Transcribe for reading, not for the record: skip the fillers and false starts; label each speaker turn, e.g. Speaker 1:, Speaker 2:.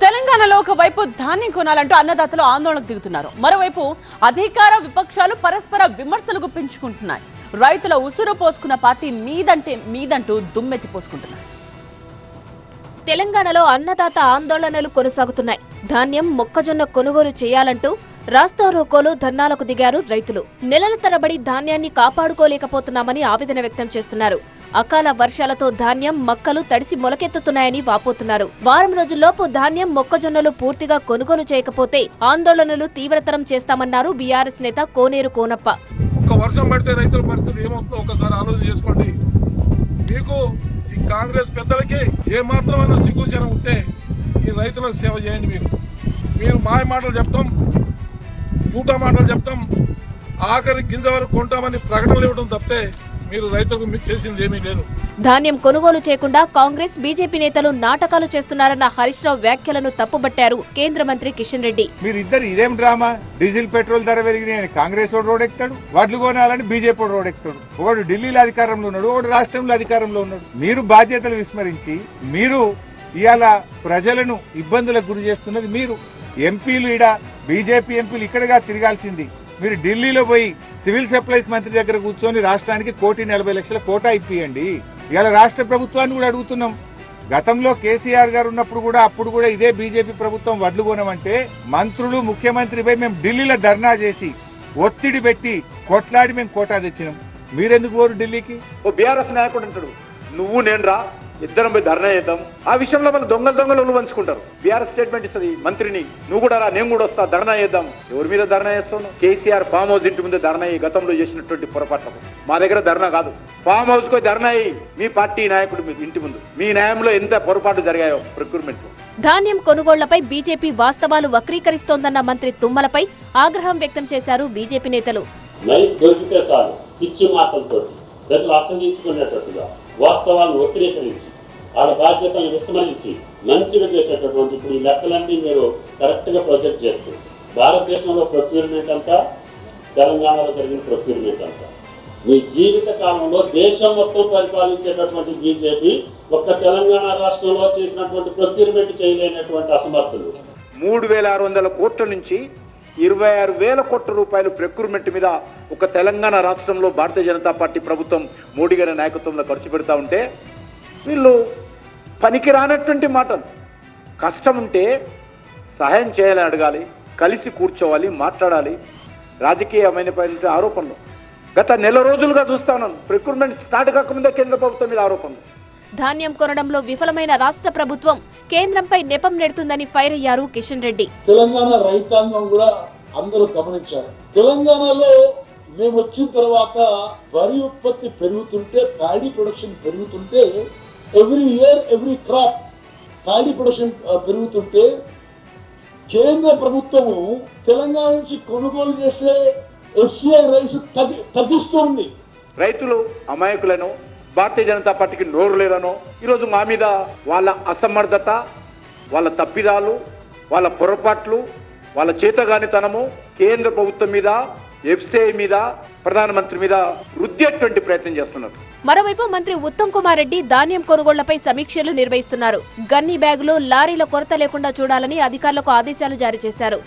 Speaker 1: తెలంగాణలో ఒకవైపు ధాన్యం కొనాలంటూ అన్నదాతలు ఆందోళనకు దిగుతున్నారు. మరోవైపు అధికార విపక్షాలు పరస్పర విమర్శలు గుప్పించుకుంటున్నాయి. రైతుల ఉసురు పోసుకున్న పార్టీ మీదంటూ దుమ్మెత్తి పోసుకుంటున్నారు.
Speaker 2: తెలంగాణలో అన్నదాత ఆందోళనలు కొనసాగుతున్నాయి. ధాన్యం, మొక్కజొన్న కొనుగోలు చేయాలంటూ రాస్తారోకోలు ధర్నాలకు దిగారు రైతులు. నెలల తరబడి ధాన్యాన్ని కాపాడుకోలేకపోతున్నామని ఆవేదన వ్యక్తం చేస్తున్నారు. అకాల వర్షాలతో ధాన్యం, మక్కలు తడిసి మొలకెత్తుతున్నాయని వాపోతున్నారు. వారం రోజుల్లోపు ధాన్యం, మొక్కజొన్నలు పూర్తిగా కొనుగోలు చేయకపోతే ఆందోళనలు తీవ్రతరం చేస్తామన్నారు బీఆర్ఎస్ నేత కోనేరు కోనప్ప.
Speaker 3: ఒక్క వర్షం పడితే రైతుల పరిస్థితి ఏమవుతుందో ఒకసారి ఆలోచన చేసుకోండి. మీకు ఈ కాంగ్రెస్ పెద్దలకి ఏమాత్రమైనా సిగ్గుశనం ఉంటే ఈ రైతులకు సేవ చేయండి. మీరు మాయ మాటలు చెప్తాం, చూటా మాటలు చెప్తాం, ఆఖరి గింజ వరకు కొంటామని ప్రకటనలు ఇవ్వడం తప్పితే మీరు రైతులకు మీకు చేసింది ఏమీ లేదు.
Speaker 2: ధాన్యం కొనుగోలు చేయకుండా కాంగ్రెస్, బీజేపీ నేతలు నాటకాలు చేస్తున్నారన్న హరీష్ రావు వ్యాఖ్యలను తప్పుబట్టారు కేంద్ర మంత్రి కిషన్ రెడ్డి.
Speaker 4: మీరిద్దరు ఇదేం డ్రామా? డీజిల్ పెట్రోల్ ధర పెరిగినాయని కాంగ్రెస్ వాడు రోడ్ ఎక్కుతాడు, వడ్లు కొనాలని బీజేపీ రోడ్ ఎక్కుతాడు. ఒకడు ఢిల్లీలో అధికారంలో ఉన్నాడు, ఒకడు రాష్ట్రంలో అధికారంలో ఉన్నాడు. మీరు బాధ్యతలు విస్మరించి మీరు ఇవాళ ప్రజలను ఇబ్బందులకు గురి చేస్తున్నది మీరు. ఎంపీలు ఈడ బీజేపీ ఎంపీలు ఇక్కడగా తిరగాల్సింది. మీరు ఢిల్లీలో పోయి సివిల్ సప్లైస్ మంత్రి దగ్గర కూర్చొని రాష్ట్రానికి 1,40,00,000 కోటా ఇప్పియండి. ఇవాళ రాష్ట్ర ప్రభుత్వాన్ని కూడా అడుగుతున్నాం. గతంలో కేసీఆర్ గారు ఉన్నప్పుడు కూడా అప్పుడు కూడా ఇదే బీజేపీ ప్రభుత్వం వడ్లు కొనమంటే మంత్రులు, ముఖ్యమంత్రిపై మేము ఢిల్లీలో ధర్నా చేసి ఒత్తిడి పెట్టి కొట్లాడి మేము కోటా తెచ్చినాం. మీరెందుకు పోరు ఢిల్లీకి?
Speaker 5: ఓ బీఆర్ఎస్ నాయకుడు అంటాడు, నువ్వు నేను రా, ఇద్దరం పోయి ధర్నా చేద్దాం. ఆ విషయంలో వాళ్ళు దొంగలు పంచుకుంటారు. బీఆర్ఎస్ స్టేట్మెంట్ ఇస్తుంది మంత్రిని, నువ్వు కూడా రా, నేను కూడా వస్తా, ధర్నా చేద్దాం. ఎవరి మీద ధర్నా చేస్తాను? కేసీఆర్ ఫామ్ హౌస్ ఇంటి ముందు ధర్నా గతంలో చేసినటువంటి పొరపాట్లకు. మా దగ్గర ధర్నా కాదు, ఫామ్ హౌస్ కు ధర్నా మీ పార్టీ నాయకుడు ఇంటి ముందు. మీ న్యాయంలో ఎంత పొరపాటు జరిగాయో ప్రొక్యూర్మెంట్ లో.
Speaker 2: ధాన్యం కొనుగోళ్లపై బీజేపీ వాస్తవాలు వక్రీకరిస్తోందన్న మంత్రి తుమ్మలపై ఆగ్రహం వ్యక్తం చేశారు బీజేపీ నేతలు.
Speaker 6: ప్రజలు అసహించుకునేటట్టుగా వాస్తవాలను వక్రీకరించి వాళ్ళ బాధ్యతలను విస్మరించి మంచిగా చేసేటటువంటి ఇప్పుడు ఈ లెక్కలన్నీ మీరు కరెక్ట్ గా ప్రొజెక్ట్ చేస్తారు. భారతదేశంలో ప్రొక్యూర్మెంట్ అంతా, తెలంగాణలో జరిగిన ప్రొక్యూర్మెంట్ అంతా, మీ జీవిత కాలంలో దేశం మొత్తం పరిపాలించేటటువంటి బీజేపీ ఒక్క తెలంగాణ రాష్ట్రంలో చేసినటువంటి ప్రొక్యూర్మెంట్ చేయలేనటువంటి అసమర్థులు.
Speaker 5: 3,600 కోట్ల నుంచి 26,000 కోట్ల రూపాయలు ప్రొక్యూర్మెంట్ మీద ఒక తెలంగాణ రాష్ట్రంలో భారతీయ జనతా పార్టీ ప్రభుత్వం మోడీ గారి నాయకత్వంలో ఖర్చు పెడతా ఉంటే వీళ్ళు పనికి రానటువంటి మాటలు. కష్టం ఉంటే సహాయం చేయాలని అడగాలి, కలిసి కూర్చోవాలి, మాట్లాడాలి. రాజకీయమైన ఆరోపణలు గత నెల రోజులుగా చూస్తా ఉన్నాను. ప్రొక్యూర్మెంట్ స్టార్ట్ కాకముందే కేంద్ర ప్రభుత్వం మీద ఆరోపణలు.
Speaker 2: ధాన్యం కొనడంలో విఫలమైన రాష్ట్ర ప్రభుత్వం కేంద్రంపై నెపం నెడుతుందని ఫైర్ అయ్యారు కిషన్ రెడ్డి.
Speaker 7: తెలంగాణ రైతాంగం కూడా అందరూ గమనించారు. తెలంగాణలో మేము వచ్చిన తర్వాత వరి ఉత్పత్తి పెరుగుతుంటే, ప్యాడీ ప్రొడక్షన్ పెరుగుతుంటే, every year every crop paddy production పెరుగుతుంటే కేంద్ర ప్రభుత్వము తెలంగాణ నుంచి కొనుగోలు చేసే ఎఫ్సిఐ రైస్ తగ్గిస్తుంది.
Speaker 5: రైతులు అమాయకులను, భారతీయ జనతా పార్టీకి నోరు లేదనో, ఈరోజు మా మీద వాళ్ళ అసమర్థత, వాళ్ళ తప్పిదాలు, వాళ్ళ పొరపాట్లు, వాళ్ళ చేతగానితనము కేంద్ర ప్రభుత్వం మీద, ఎఫ్సిఐ మీద, ప్రధానమంత్రి మీద రుద్దేటువంటి ప్రయత్నం చేస్తున్నారు.
Speaker 2: మరోవైపు మంత్రి ఉత్తమ్ కుమార్ రెడ్డి ధాన్యం కొనుగోళ్లపై సమీక్షలు నిర్వహిస్తున్నారు. గన్ని బ్యాగులు, లారీల కొరత లేకుండా చూడాలని అధికారులకు ఆదేశాలు జారీ చేశారు.